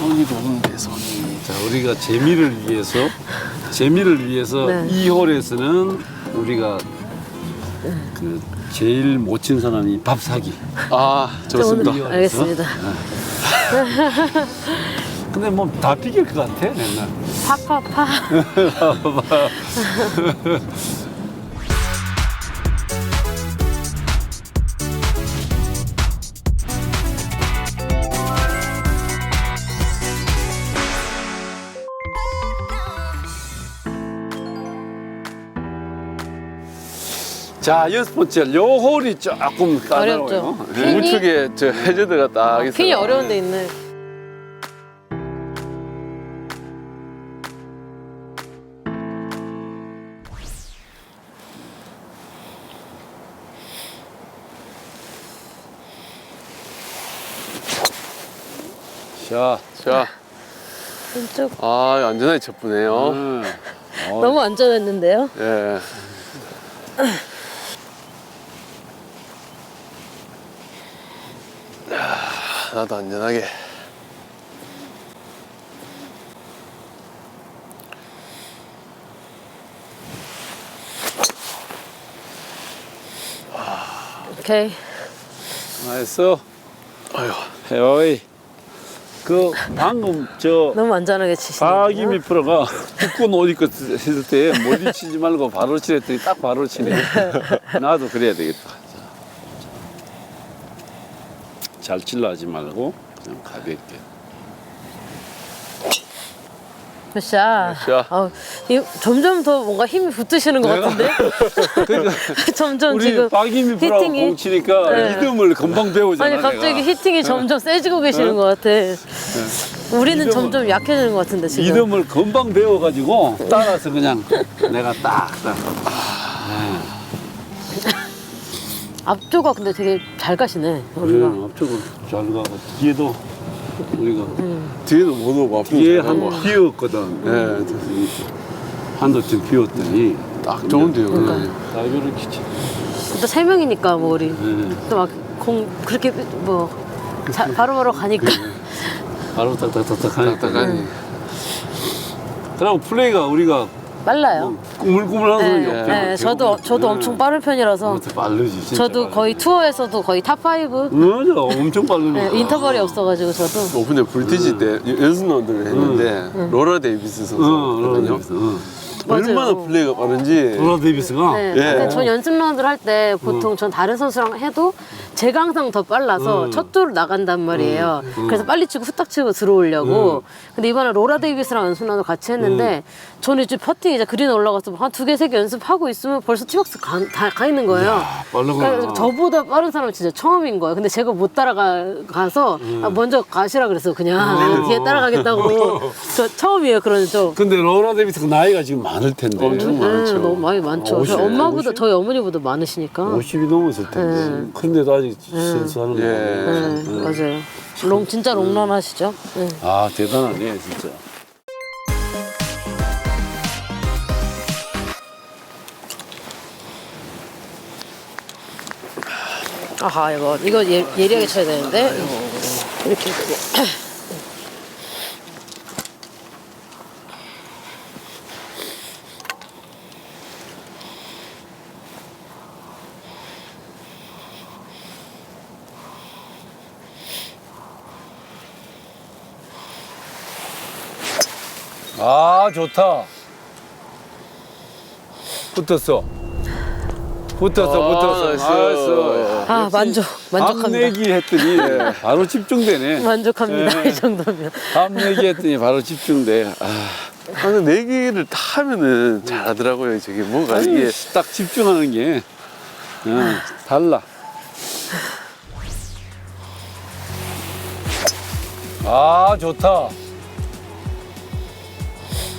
손이도 오는데 손이. 자, 우리가 재미를 위해서 네. 이 홀에서는 우리가 그 제일 못 친 사람이 밥 사기. 아, 좋습니다. 이 홀에서. 알겠습니다. 근데 뭐 다 비길 것 같아 맨날. 파파파. 자, 6번째 요 홀이 조금 까다로워요. 어렵죠. 네. 우측에 저 해저드가 딱 있어요. 핀이 어려운 데 있네. 자, 자, 왼쪽 아, 안전하게 쳤쁘네요. 너무 안전했는데요. 예. 나도 안전하게. 오케이. 나이스. 아유, 헤어이. 그 방금 저 너무 안전하게 치시네요. 박이미 프로가 두꺼운 옷 입고 했을 때 머리 치지 말고 바로 치랬더니 딱 바로 치네. 나도 그래야 되겠다. 잘 칠라 하지 말고 그냥 가볍게. 굿샷. 굿샷. 점점 더 뭔가 힘이 붙으시는 것 같은데? 그러니까 점점 우리 지금 박이미 프로가 히팅이- 공 치니까 네. 리듬을 금방 배우잖아. 아니 갑자기 내가. 히팅이 점점 세지고 계시는 것 같아. 우리는 리듬을- 점점 약해지는 것 같은데 지금. 리듬을 금방 배워가지고 따라서 그냥 내가 딱딱. 앞쪽가 근데 되게 잘 가시네. 우리가. 앞쪽은 잘 가고 뒤에도 우리가 뒤에도 못 오고 앞으로 뒤에 잘 가고. 한 비었거든. 예, 한도쯤 비웠더니 딱 좋은데요. 다 이렇게 치. 또 세 명이니까 뭐 우리 네. 또 막 공 그렇게 뭐 바로바로 가니까. 바로 딱딱딱딱 하니까. 딱딱하니. 그리고 플레이가 우리가 빨라요. 꾸물꾸물한 네, 소리 없잖아. 네, 저도 엄청 빠른 편이라서 빠르지. 진짜 저도 빠르지. 거의 투어에서도 거의 탑 5. 맞아, 엄청 빠르니까. 네, 인터벌이 없어가지고 저도. 오픈에 브리티지 때 연습원들을 했는데 로라 데이비스 로라 선수거든요. 데이비스. 얼마나 맞아요. 플레이가 빠른지. 로라 데이비스가 네, 예. 근데 전 연습 라운드를 할 때 보통 전 다른 선수랑 해도 제가 항상 더 빨라서 첫 돌을 나간단 말이에요. 그래서 빨리 치고 후딱 치고 들어오려고. 근데 이번에 로라 데이비스랑 연습 라운드 같이 했는데 저는 이제 퍼팅 이제 그린 올라가서 한 2개, 3개 연습하고 있으면 벌써 티박스 가 있는 거예요. 빠르구나. 그러니까 저보다 빠른 사람은 진짜 처음인 거예요. 근데 제가 못 따라가서 먼저 가시라 그래서 그냥 뒤에 따라가겠다고. 저 처음이에요, 그런 좀. 근데 로라 데이비스가 나이가 지금 많을 텐데. 엄청 많죠. 너무 많이 많죠. 50, 저희 엄마보다 50? 저희 어머니보다 많으시니까. 50이 넘었을 텐데. 근데도 아직 선수하는 거. 예. 네, 맞아요. 진짜 롱런 하시죠? 네. 아, 대단하네, 진짜. 아하, 이거 예리하게 쳐야 되는데. 이렇게. 아, 좋다. 붙었어. 붙었어. 나이스. 나이스. 아, 만족합니다. 밤내기 했더니 바로 집중되네. 만족합니다. 네. 이 정도면. 밤내기 했더니 바로 집중돼. 아, 하는 내기를 다 하면은 잘하더라고요. 저게 뭔가 이게 이게 딱 집중하는 게 달라. 아, 좋다.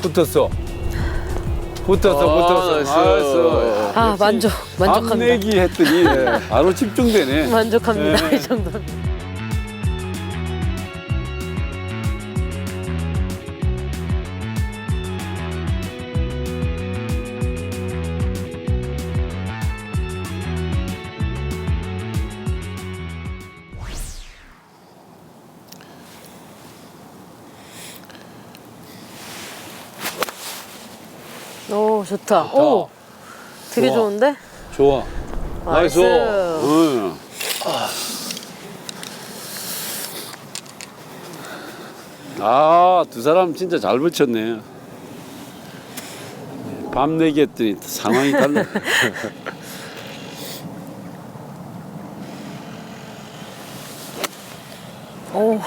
붙었어. 나이스. 나이스. 아, 만족합니다. 밤내기 했더니 바로 집중되네. 만족합니다. 네. 이 정도면. 오, 좋다. 오, 되게 좋아. 좋은데? 좋아. 나이스. 나이스. 응. 아, 두 사람 진짜 잘 붙였네. 밤 내기 했더니 상황이 달라. 오,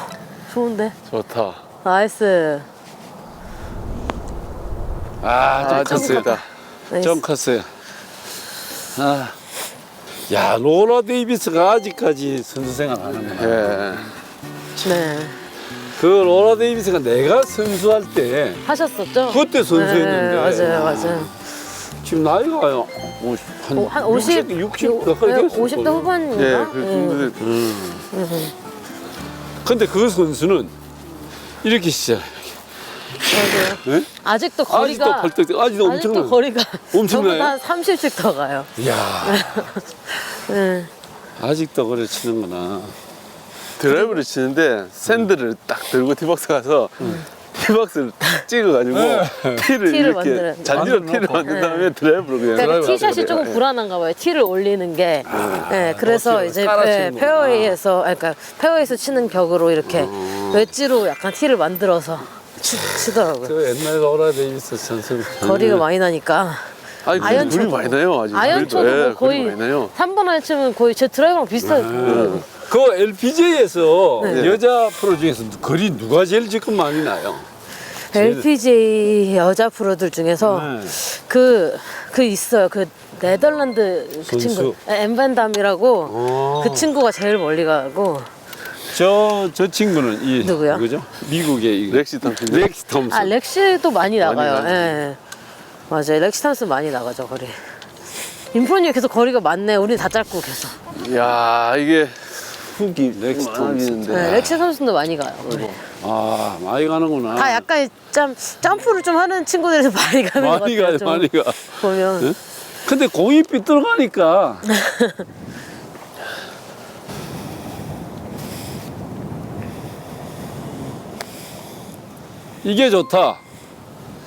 좋은데? 좋다. 나이스. 아, 좀 컸어요. 나이스. 좀 컸어요. 아, 야, 로라 데이비스가 아직까지 선수 생활 하는구나. 예. 네. 그 로라 데이비스가 내가 선수할 때 하셨었죠? 그때 선수였는데. 맞아요, 맞아요. 지금 나이가요. 한 50, 60 가까이 됐을 50대 거예요. 후반인가? 예, 그 정도. 근데 그 선수는 이렇게 시작. 맞아요. 예? 아직도 거리가 아직도 엄청나요. 거리가 엄청나요? 저보다 한 30씩 더 가요. 이야, 네. 아직도 그래 치는구나. 드라이브를 치는데 샌드를 딱 들고 티박스 가서 티박스를 딱 찍어가지고 티를 티를 이렇게 만들어요. 잔디로 만들어 티를 놓고. 만든 다음에 드라이브로 그냥. 그러니까 티샷이 그래요. 조금 예. 불안한가 봐요. 티를 올리는 게. 네, 그래서 티를 이제 깔아치는 거구나. 페어웨이에서, 그러니까 페어웨이에서 치는 격으로 이렇게 웨지로 약간 티를 만들어서 치더라고요. 그 옛날 로라 데이비스 선수. 거리가 많이 나니까. 아니, 아이언 그림이 쳐도. 많이 나요. 아직. 아이언 쳐도 그래도. 뭐 예, 거의 그림이 많이 나요. 3번 안 치면 거의 제 드라이버랑 비슷하게. 그 LPGA에서 네. 여자 프로 중에서 거리 누가 제일 지금 많이 나요? LPGA 여자 프로들 중에서 네. 그 있어요. 그 네덜란드 그 선수. 친구 엠반담이라고 어. 그 친구가 제일 멀리 가고 저 친구는 이 누구요? 누구죠? 미국의 이 렉시 탐슨. 렉스 톰슨. 아 렉시도 많이 나가요. 나가죠. 예. 맞아요. 렉시 탐스 많이 나가죠 거리. 인프로님 계속 거리가 많네. 우리 다 짧고 계속. 야, 이게 후기 렉스 톰슨. 네, 렉시 선수도 많이 가요. 거리. 아, 많이 가는구나. 다 약간 좀 점프를 좀 하는 친구들이 많이 가는 것 많이 같아요. 가요, 좀 많이 가. 보면. 응? 근데 공이 삐뚤어가니까 이게 좋다.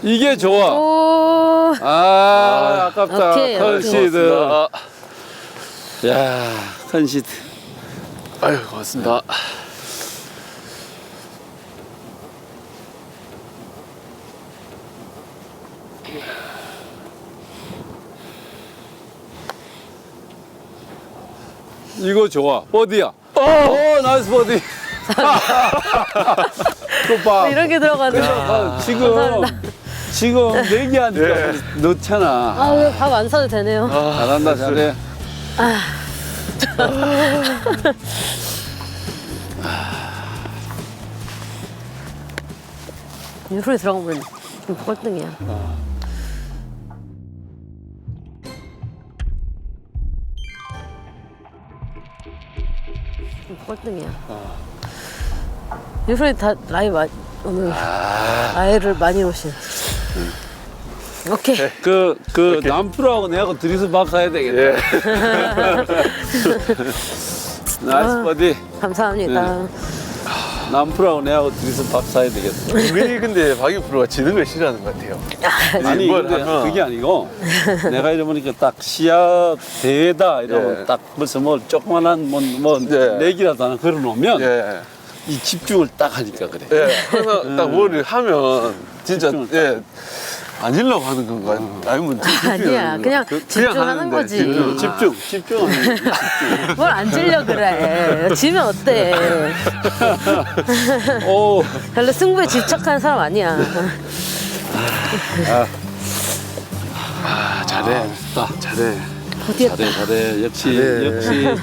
이게 좋아. 오. 아, 아깝다. 오케이, 컨시드. 아, 야, 컨시드. 아유, 고맙습니다. 이거 좋아. 버디야. 오, 나이스 버디. 굿바. 이런 게 들어가는. 아, 지금 내기하니까 넣잖아. 아, 왜 밥 안 사도 되네요. 잘한다, 잘해. 유로에 들어가면 좀 꼴등이야. 좀 꼴등이야. 유로에 다 라이 오늘 라이를 많이 오신. 오케이. 그 남프로하고 내하고 둘이서 밥 사야 되겠다. 예. 나이스 버디. 감사합니다. 남프로하고 내하고 둘이서 밥 사야 되겠다. 은근히 근데 박유 프로가 지는 걸 싫어하는 것 같아요. 아니 뭘 근데 하면- 그게 아니고 내가 이러보니까 딱 시합 대회다 이러고 예. 딱 벌써 뭐 조그만한 뭐 예. 내기라도 하나 걸어놓으면 예. 이 집중을 딱 하니까 그래. 예. 항상 딱 뭐를 하면 진짜 집중을 예. 앉으려고 하는 건가? 아니면 아니야, 그냥 집중하는 하는데, 거지. 집중하는 거지. 뭘 앉으려 그래. 지면 어때? 오, 별로 승부에 집착하는 사람 아니야. 아, 잘해. 딱 잘해. 어디야? 잘해. 역시 잘해.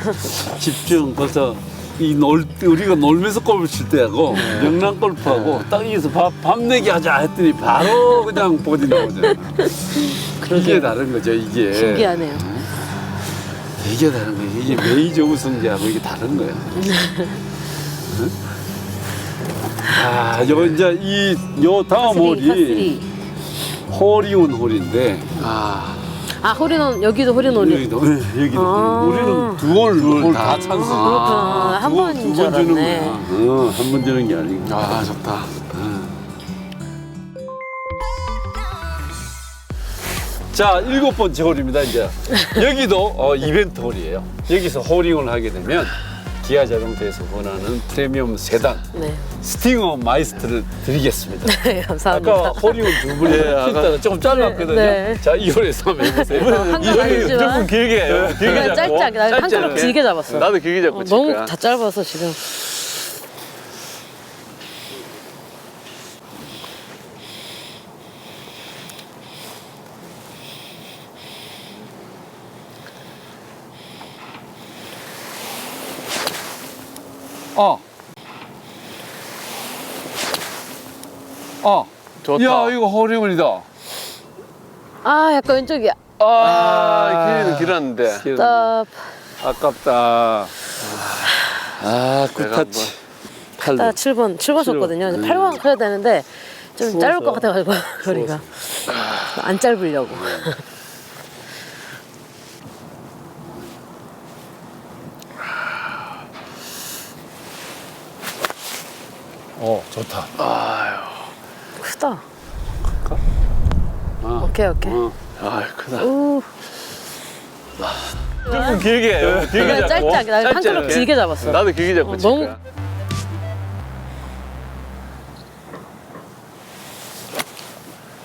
집중. 벌써 우리가 놀면서 골프 칠 때하고 명랑 골프하고 딱 여기서 밤 내기 하자 했더니 바로 그냥 보디 나오잖아. 이게 다른 거죠, 이게. 신기하네요. 이게 다른 거야. 이게 메이저 우승자하고 이게 다른 거야. 응? 아, 요 이제 요 다음 홀이 홀이온 홀인데. 아, 홀인원, 여기도 홀인원이. 여기도. 아. 우리는 두홀다 찬스. 그렇구나. 한 번인 줄 주는 알았네. 거야. 한 번 주는 게 아니고. 아, 좋다. 자, 7번째 홀입니다, 이제. 여기도 이벤트 홀이에요. 여기서 홀링을 하게 되면 기아 자동차에서 원하는 프리미엄 세단 네. 스팅어 마이스터를 드리겠습니다. 네, 감사합니다. 아까 홀링을 두 분이 했다가 조금 짧았거든요. 네. 자, 이 홀에서 한번 해보세요. 한건 아니지만 조금 길게 해요. 길게 그냥 잡고. 짧게 나는 한 그릇 길게 잡았어. 나도 길게 잡고 칠 너무 거야. 다 짧아서 지금. 좋다. 야, 이거 홀링홀이다. 아 약간 왼쪽이야. 길이는 길었는데. 딱 아깝다. 아, 내가 굿타치. 딱 7번 줬거든요. 8번 커야 되는데 좀 추워서. 짧을 것 같아가지고 거리가 안 짧으려고. 좋다. 크다. 아. 오케이 오케이. 아, 크다. 우. 조금 길게 해요. 길게 그냥 잡고. 짧게 나는 한 그릇 짧게. 길게 잡았어. 나도 길게 잡고 칠 너무- 거야.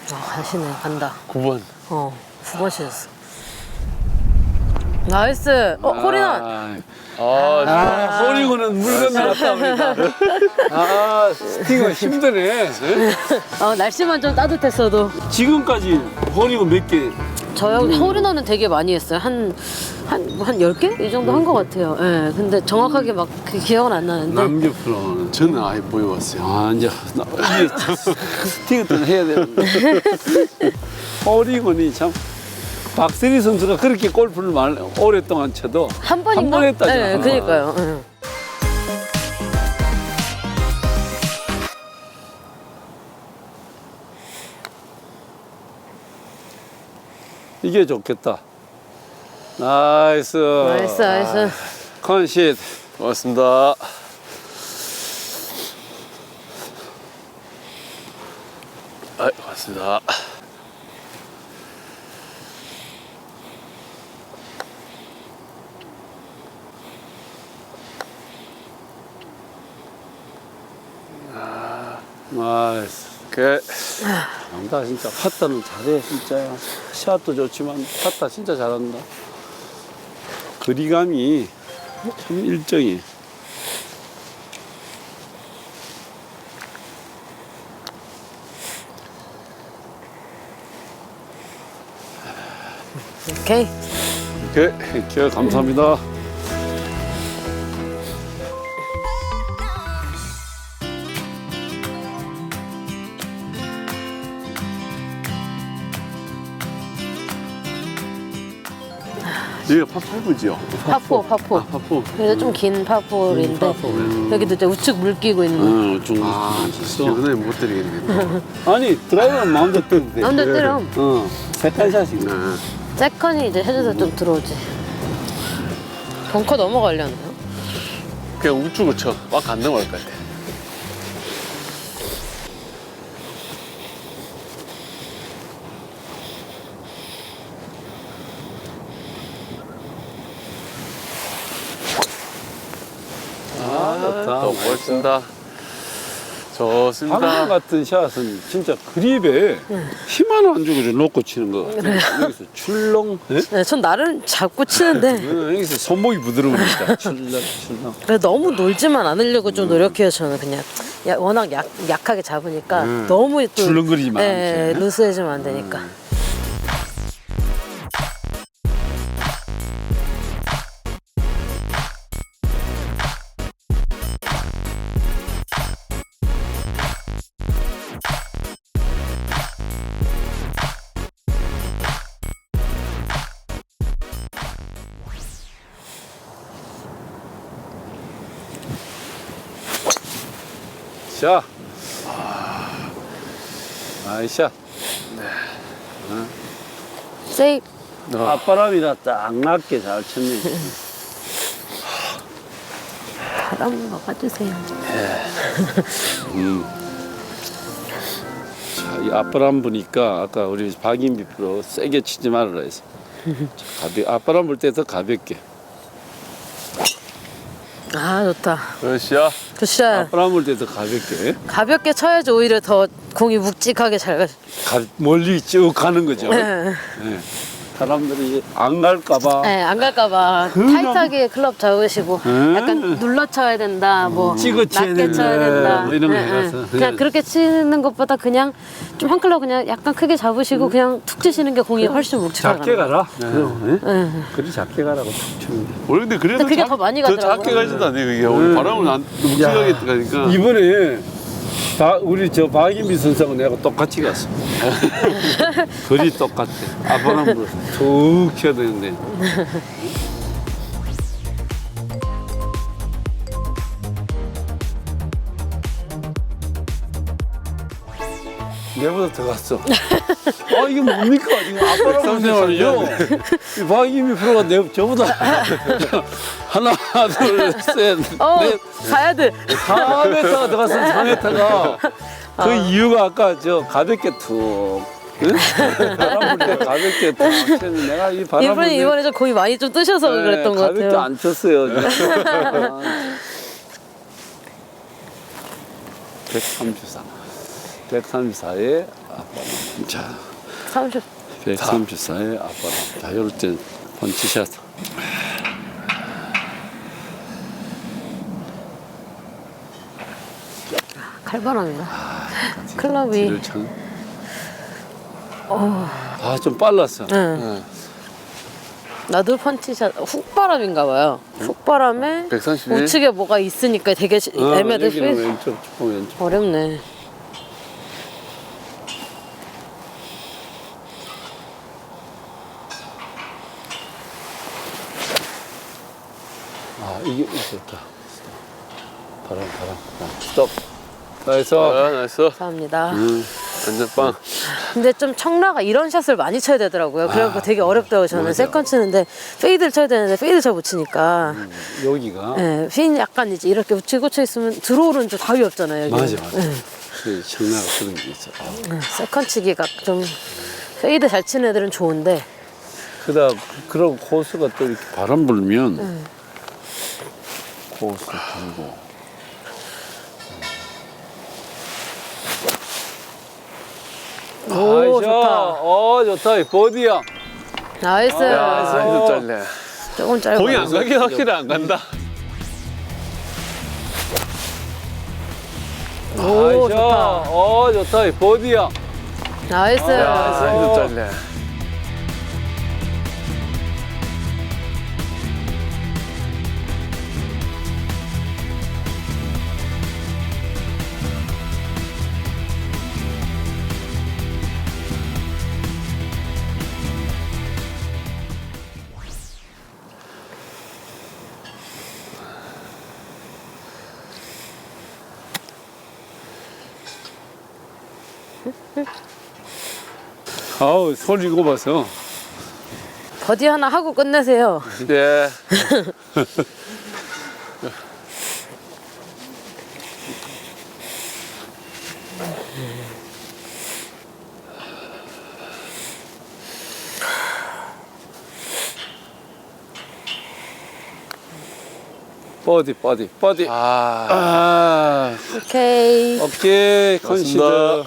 가시네 간다. 9번. 9번 치셨어. 나이스. 홀인원. 홀링홀은 물 건너갔다 옵니다. 스팅어 힘드네. 날씨만 좀 따뜻했어도 지금까지 홀링홀 몇 개? 저요 홀인원은 되게 많이 했어요. 한 10개? 이 정도 한 것 같아요. 예. 근데 정확하게 막 그 기억은 안 나는데. 남겨프로는. 저는 아예 보여왔어요. 이제 스팅어 좀 해야 되는데. 홀링홀이 참. 박세리 선수가 그렇게 골프를 오랫동안 쳐도 한 번인가? 한 번 했다잖아. 네, 그러니까요. 예. 이게 좋겠다. 나이스. 나이스 나이스. 컨시트. 고맙습니다. 고맙습니다. 나이스. 오케이. 잘한다 진짜. 팟타는 잘해 진짜야. 샷도 좋지만 팟타 진짜 잘한다. 거리감이 참 일정해. 오케이. 오케이. 감사합니다. 여기가 파8부지요 파포. 파포. 그래서 좀 긴 파포인데 여기도 이제 우측 물 끼고 있는. 좀 있어. 이번에 못 드리겠네. 아니 드라이버는 마음대로 때도 돼. 마음대로 때려. 세컨샷이. 세컨이 이제 해줘서 좀 들어오지. 벙커 넘어가려나요? 그냥 우측으로 쳐. 막 안 넘어갈 것 같아. 좋다. 고맙습니다. 좋습니다. 방금 같은 샷은 진짜 그립에 힘 하나 안 주고 좀 놓고 치는 거 같아요. 여기서 출렁. 네, 전 나름 잡고 치는데 여기서 손목이 부드러우니까 출렁. 그래 너무 놀지만 않으려고 좀 노력해요. 저는 그냥 워낙 약하게 잡으니까 너무 또 출렁거리지만 예, 않게. 루스해지면 안 되니까. 자. 나이샷. 세이프. 앞바람이라 딱 낮게 잘 쳤네. 바람 막아주세요. 자, 이 앞바람 부니까 아까 우리 박인비 프로 세게 치지 말아라 해서 앞바람 불 때 더 가볍게. 아 좋다. 그렇지야. 굿샷. 앞바람 불 때 더 가볍게. 가볍게 쳐야지 오히려 더 공이 묵직하게 잘 가. 멀리 쭉 가는 거죠. 네. 네. 사람들이 안 갈까봐. 네, 안 갈까봐 타이트하게 클럽 잡으시고 음. 약간 눌러 쳐야 된다, 뭐 찍어 쳐야 낮게 쳐야 된다, 된다. 뭐 이런 거 네, 해서. 네. 그냥 네. 그렇게 치는 것보다 그냥 좀 한 클럽 그냥 약간 크게 잡으시고 그냥 툭 치시는 게 공이 훨씬 묵직하게 작게 가는 가라. 그럼, 네? 네. 그리 작게 가라고 툭 원래 근데 그래도 근데 그게 더 많이 가더라고요. 작게 가지도 않네 그게. 오늘 바람을 안 묵직하게 가니까. 이번에 우리 저 박인비 선수하고 내가 똑같이 갔어. 거리 똑같아. 앞바람 불어서 툭 쳐야 되는데. 내보다 더 갔어. 아 이게 뭡니까 지금 앞바람 불면요. 이 박인비 프로가 저보다 하나 둘셋 넷. 가야 돼. 4m가 들어갔어. 4m가 그 이유가 아까 저 가볍게 툭 응? 바람 불 때 가볍게 툭 쳤는데 내가 이 바람 불 때 이번에 좀 공이 많이 좀 뜨셔서 그랬던 것 가볍게 같아요. 안 쳤어요. 134 134에 앞바람. 자 30. 134에 앞바람. 자 이럴 때 펀치샷. 칼바람이다. 클럽이. 뒤를 참. 아좀 빨랐어. 응. 나도 펀치샷 훅바람인가 봐요. 훅바람에 131? 우측에 뭐가 있으니까 되게 애매하게 여기는 휘- 왼쪽 조금 왼쪽. 어렵네. 이게 좋다. 바람. 스톱. 나이스. 나이스. 감사합니다. 완전 빵. 근데 좀 청라가 이런 샷을 많이 쳐야 되더라고요. 그래갖고 되게 어렵더라고요. 저는 세컨 치는데 페이드를 쳐야 되는데 페이드 잘 못 치니까. 여기가 네, 핀 약간 이제 이렇게 우측 꽂혀 있으면 들어오는 좀 답이 없잖아요. 여기. 맞아. 네, 그 청나가 그런 게 있어. 세컨 치기가 좀 페이드 잘 치는 애들은 좋은데. 그다 그런 코스가 또 이렇게 바람 불면 코스 불고. 오, 좋다. 좋다. 이 버디야. 나이스. 좀 짧네. 조금 짧아. 공이 안 가긴 확실히 안 간다. 오, 좋다. 좋다. 이 버디야. 나이스. 좀 짧네. 아우 소리 이거 봐서. 버디 하나 하고 끝내세요. 네. 버디. 오케이. 오케이 컨시더.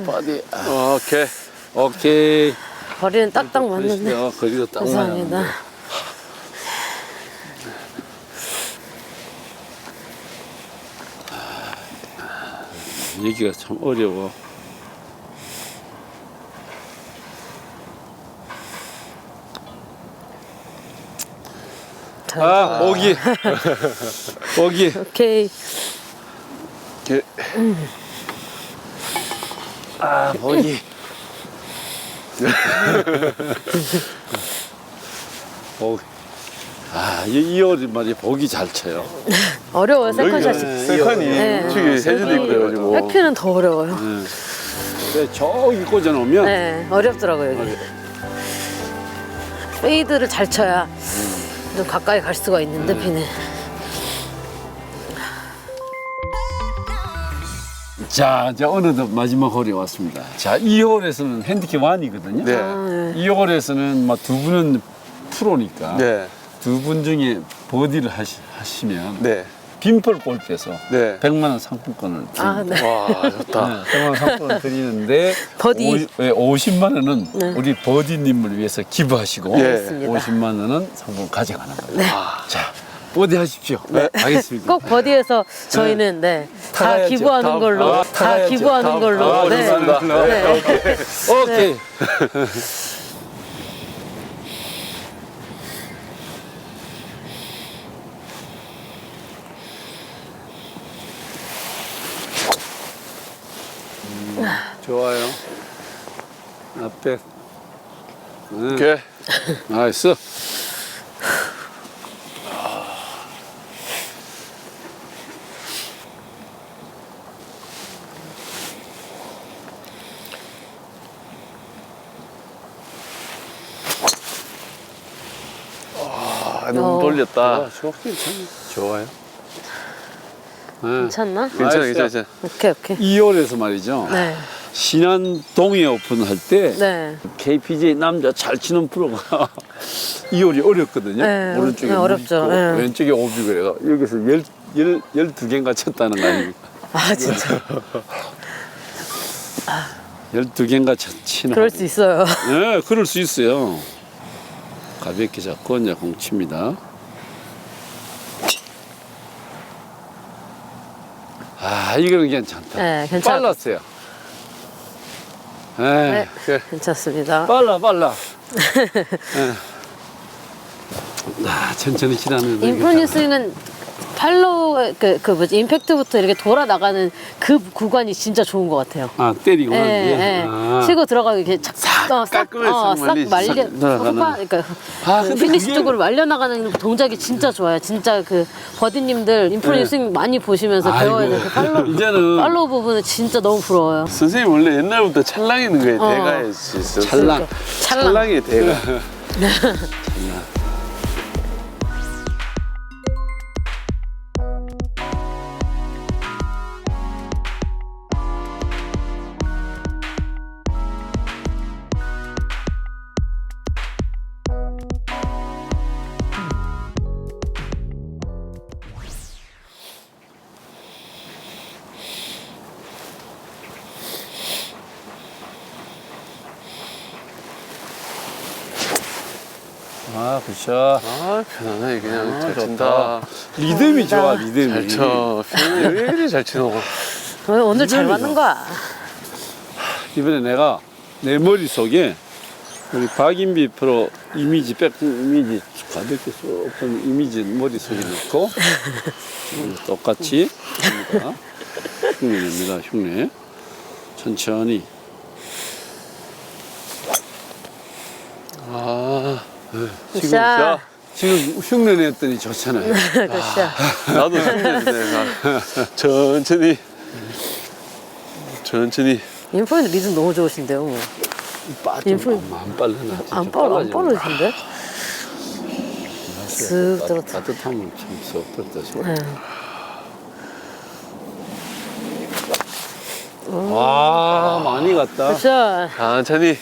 버디. 오케이. 오케이. 거리는 딱딱 맞는데. 거리도 딱 감사합니다. 맞는데. 얘기가 참 어려워. 보기. 보기. 오케이. 오케이. 보기. 보기. 이 어린 말이 보기 잘 쳐요. 어려워요, 세컨샷이. 세컨이 네. 우측이 해주도 있고 그래가지고. 백피는 더 어려워요. 근데 저기 꽂아놓으면 네, 어렵더라고요, 여기. 페이드를 잘 쳐야 좀 가까이 갈 수가 있는데 핀에. 자, 이제 어느덧 마지막 홀에 왔습니다. 자, 이 홀에서는 핸디캡 1이거든요. 네. 이 홀에서는 막 두 분은 프로니까 네. 두 분 중에 버디를 하시면 네. 빈펄 골프에서 네. 100만 원 상품권을 드립니다. 아, 네. 와, 좋다. 네, 100만 원 상품권을 드리는데 버디. 50만 원은 네. 우리 버디님을 위해서 기부하시고 예. 알겠습니다. 50만 원은 상품 가져가는 겁니다. 네. 자, 버디 하십시오. 네, 알겠습니다. 꼭 버디에서 저희는 네, 다 타가야죠. 기부하는 다음, 걸로. 아, 다 타가야죠. 기부하는 다음. 걸로. 아, 네. 좋습니다. 네. 오케이. 좋아요. 앞에. 네. 오케이. 나이스. 아, 너무 돌렸다. 좋아요. 네. 괜찮나? 괜찮아, 괜찮아. 오케이, 오케이. 2홀에서 말이죠. 네. 신안 동해 오픈 할 때 네. KPJ 남자 잘 치는 프로가 2홀이 어렵거든요. 네, 오른쪽에 네, 물 어렵죠. 있고 네. 왼쪽에 오비 그래요. 여기서 12개인가 쳤다는 거 아닙니까? 아, 진짜. 12개인가 치는 그럴 수 있어요. 네, 그럴 수 있어요. 가볍게 잡고 이제 공 칩니다. 아, 이거는 괜찮다. 네, 괜찮아. 빨랐어요. 네. 네, 괜찮습니다. 빨라. 네. 아, 천천히 치라는. 인프로니 스윙은 팔로우 그 뭐지 임팩트부터 이렇게 돌아 나가는 그 구간이 진짜 좋은 것 같아요. 아, 때리고 예, 나는 게? 예. 아. 치고 들어가기 이렇게 싹 깔끔하게 싹 말리- 말려 싹 돌아가는. 그러니까 아, 그 근데 피니시 그게- 쪽으로 말려 나가는 동작이 진짜 좋아요. 진짜 그 버디님들 인프로니 네. 스윙 많이 보시면서 배워야 돼요. 그 팔로우 이제는 팔로우 부분은 진짜 너무 부러워요. 선생님 원래 옛날부터 찰랑이는 거에 대가일 수 있어. 찰랑. 찰랑의 대가. 아, 굿샷. 아, 편안하게 그냥 잘 친다. 리듬이 좋아, 리듬이. 잘 쳐. 왜 이리 잘 치노? 오늘 잘 맞는 거야. 이번에 내가 내 머릿속에 우리 박인비 프로 이미지, 백홈 이미지 가볍게 쏙한 이미지 머릿속에 넣고 똑같이 합니다. 흉내냅니다, 흉내. 천천히. 아, 자, 지금 흉내 냈더니 좋잖아요. 그렇죠. 나도 힘들네. 내가. 천천히. 인프로니 리듬 너무 좋으신데요. 뭐. 빠져. 안 빨라나. 안 빠르신데? 쓱 들어타. 따뜻하면 참썩 들었다. 네. 와, 많이 갔다. 그렇죠. 천천히.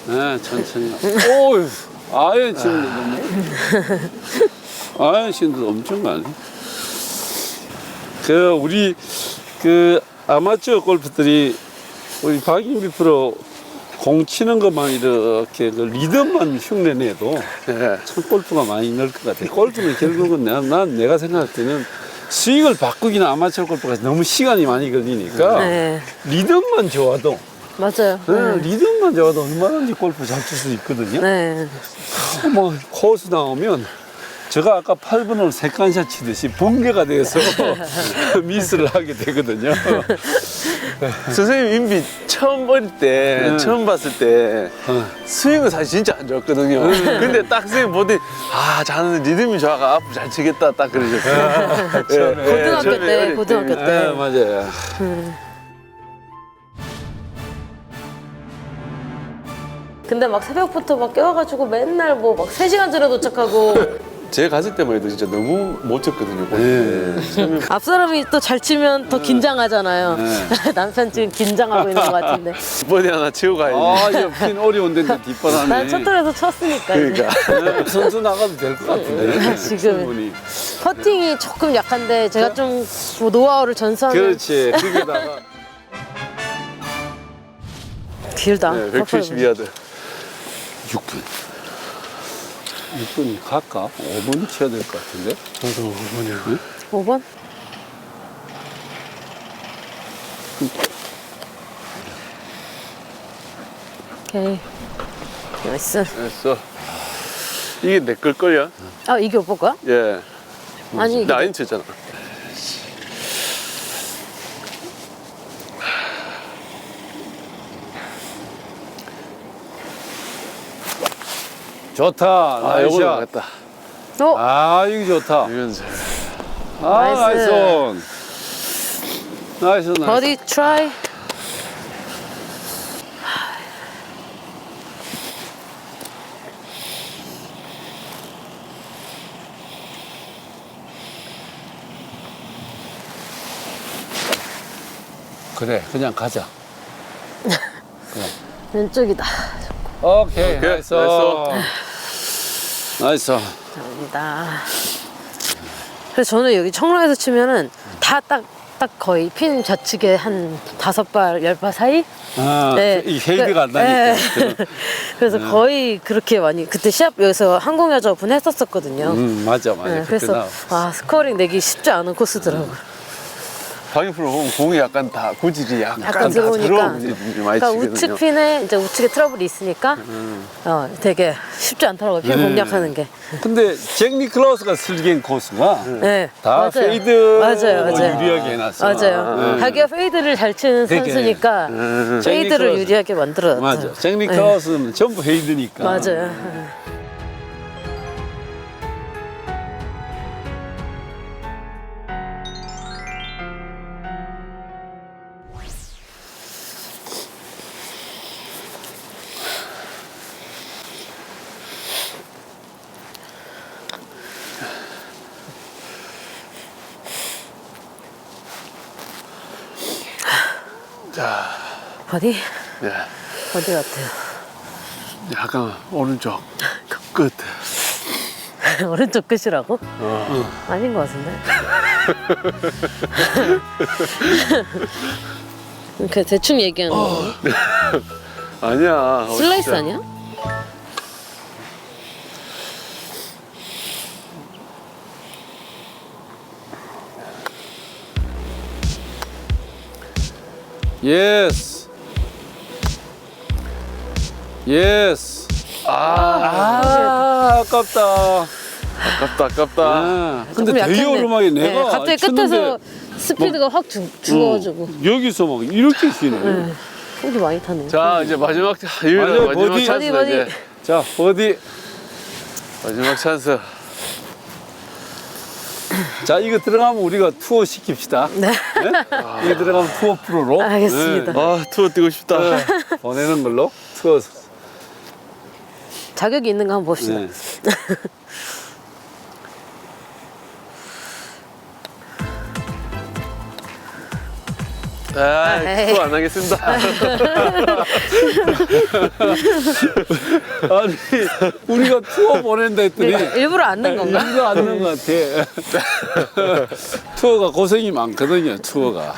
네, 천천히. 오유, 아예 지금 아예 지금 엄청 가네. 우리 아마추어 골프들이 우리 박인비 프로 공 치는 것만 이렇게 그 리듬만 흉내내도 네. 참 골프가 많이 늘 것 같아. 골프는 결국은 내가 생각할 때는 스윙을 바꾸기는 아마추어 골프가 너무 시간이 많이 걸리니까 네. 리듬만 좋아도 맞아요. 네, 리듬만 좋아도 얼마든지 골프 잘 칠 수 있거든요. 네. 뭐 코스 나오면 제가 아까 8번을 세컨샷 치듯이 번개가 돼서 미스를 하게 되거든요. 선생님 인비 처음 어릴 때, 네. 처음 봤을 때 스윙은 사실 진짜 안 좋았거든요. 근데 딱 선생님 보더니 자는 리듬이 좋아가 앞으로 잘 치겠다 딱 그러셨어요. 고등학교 때, 어릴 고등학교 네, 때. 맞아요. 근데 막 새벽부터 막 깨워가지고 맨날 뭐 막 3시간 전에 도착하고 제가 갔을 때만 해도 진짜 너무 못 쳤거든요. 네. 앞사람이 또 잘 치면 더 긴장하잖아요. 남편 지금 긴장하고 있는 것 같은데. 버디 하나 치고 가야지. 아, 이거 핀 어려운데 뒷바람이. 난 첫 톨에서 쳤으니까. 이제. 그러니까. 네, 선수 나가도 될 것 같은데. 지금. 충분히. 퍼팅이 조금 약한데 제가 좀 뭐 노하우를 전수하면 그렇지. 거기다가 길다. 네, 172야드. 6분. 6분이 갈까? 5분 쳐야 될 것 같은데. 저도 5분이요. 5번? 오케이. 나이스. 됐어. 이게 내 걸걸요? 아, 이게 오빠 거야? 예. 아니, 이게 나 아닌 쳤잖아. 좋다. 아, 요거 나이스. 나갔다. 어? 아, 이거 좋다. 이건 잘. 아, 나이스. 나이스. 나이스, 나이스. 버디 트라이. 그래, 그냥 가자. 왼쪽이다. 오케이, 오케이, 나이스. 나이스. 감사합니다. 그래서 저는 여기 청라에서 치면은 다 딱 거의 핀 좌측에 한 5발, 10발 사이? 아, 네. 이 헤이드가 안 네. 나니까. 그래서 거의 그렇게 많이 그때 시합 여기서 항공여자 오픈 했었었거든요. 맞아, 맞아. 네, 그때 그래서 나 스코어링 내기 쉽지 않은 코스더라고요. 방위프로 보면 공이 약간 다 구질이 약간 약간 다 들어오니까. 들어오는 분들이 많이 그러니까 치거든요. 우측 핀에 이제 우측에 트러블이 있으니까 되게 쉽지 않더라고요. 핀 공략하는 게. 근데 잭 니클라우스가 슬기한 코스가 네, 다 맞아요. 페이드 맞아요. 유리하게 해놨어. 맞아요. 자기가 페이드를 잘 치는 되게. 선수니까 잭 페이드를 니클라우스. 유리하게 만들어놨죠. 맞아. 잭 니클라우스는 전부 헤이드니까. 맞아요. 자, 버디? 예. 버디 같아요. 약간 오른쪽 끝. 오른쪽 끝이라고? 아닌 것 같은데. 그 대충 얘기하는 거. 아니야. 슬라이스 진짜. 아니야? 예스. 예스. 아깝다. 아깝다. 아, 근데 조금 되게 약했네. 오르막에 내가 네, 갑자기 쳤는데 끝에서 스피드가 확 죽어가지고 여기서 막 이렇게 쉬네. 속이 많이 타네. 자, 이제 마지막 유일한 맞아요, 마지막 버디. 찬스 버디. 이제 자, 어디? 마지막 찬스. 자, 이거 들어가면 우리가 투어 시킵시다. 네. 이거 들어가면 투어 프로로. 알겠습니다. 아, 투어 뛰고 싶다. 네. 보내는 걸로 투어. 자격이 있는 거 한번 봅시다. 네. 아, 에이. 투어 안 하겠습니다. 아니, 우리가 투어 보낸다 했더니 일부러 안 넣은 건가? 일도 안 넣은 것 같아. 투어가 고생이 많거든요, 투어가.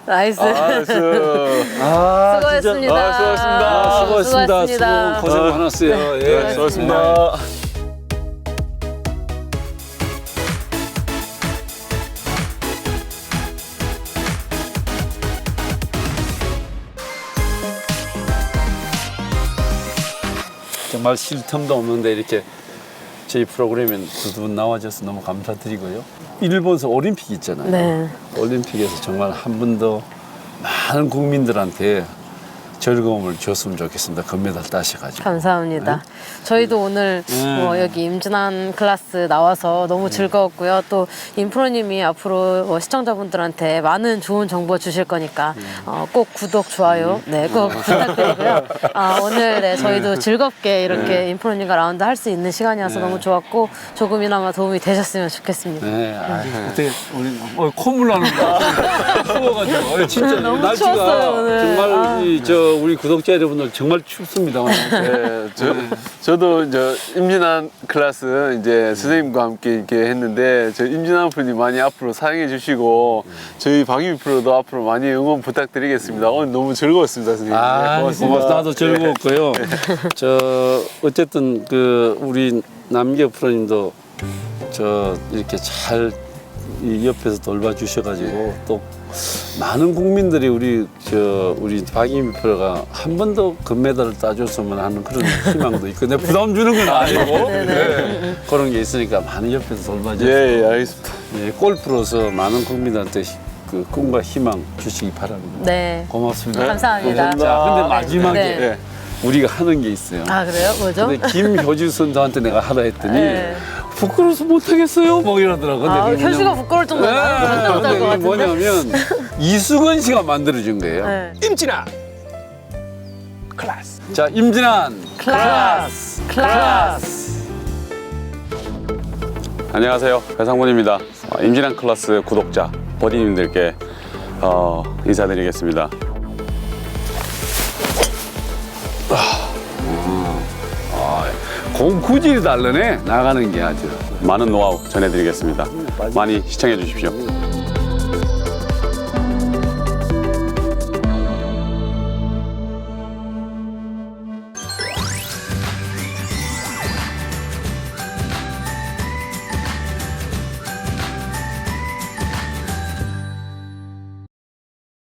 나이스. 나이스. 아, 수고했습니다. 아, 수고하셨습니다. 수고하셨습니다. 수고하셨습니다. 수고 고생 많았어요. 예. 네, 수고하셨습니다. 정말 쉴 틈도 없는데 이렇게 저희 프로그램에 두 분 나와줘서 너무 감사드리고요. 일본서 올림픽 있잖아요. 네. 올림픽에서 정말 한 번 더 많은 국민들한테 즐거움을 줬으면 좋겠습니다. 금메달 따셔가지고. 감사합니다. 저희도 오늘 뭐 여기 임진환 클래스 나와서 너무 즐거웠고요. 또 임프로님이 앞으로 시청자분들한테 많은 좋은 정보 주실 거니까 꼭 구독, 좋아요 꼭 부탁드리고요. 오늘 네, 저희도 즐겁게 이렇게 임프로님과 라운드 할 수 있는 시간이어서 너무 좋았고 조금이나마 도움이 되셨으면 좋겠습니다. 네, 어떻게 우리 콧물 나는다. 추워가지고 진짜 너무 날씨가 추웠어요, 오늘. 정말 우리 구독자 여러분들 정말 춥습니다. 네, 저도 이제 임진환 클래스 이제 선생님과 함께 이렇게 했는데 저 임진환 프로님 많이 앞으로 사랑해 주시고 저희 박유미 프로도 앞으로 많이 응원 부탁드리겠습니다. 오늘 너무 즐거웠습니다, 선생님. 네, 고맙습니다. 나도 즐거웠고요. 어쨌든 우리 남계 프로님도 이렇게 잘 이 옆에서 돌봐주셔가지고 또 많은 국민들이 우리 박유미 프로가 한 번 더 금메달을 따줬으면 하는 그런 희망도 있고 내가 부담 주는 건 아니고 네. 그런 게 있으니까 많은 옆에서 돌봐주시고 예, 알겠습니다. 네, 골프로서 많은 국민들한테 그 꿈과 희망 주시기 바랍니다. 네. 고맙습니다. 감사합니다. 자, 근데 마지막에 네. 우리가 하는 게 있어요. 그래요? 뭐죠? 근데 김효주 선수한테 내가 하라 했더니 네. 부끄러워서 못하겠어요? 뭐 이러더라고. 근데 현수가 부끄러울 정도로 절대 못할 것 같은데. 뭐냐면 이수근 씨가 만들어준 거예요. 네. 임진환 클래스. 자, 임진환 클래스. 안녕하세요. 배상문입니다. 임진환 클래스 구독자 버디님들께 인사드리겠습니다. 공 구질이 다르네. 나가는 게 아주. 많은 노하우 전해드리겠습니다. 많이 시청해 주십시오.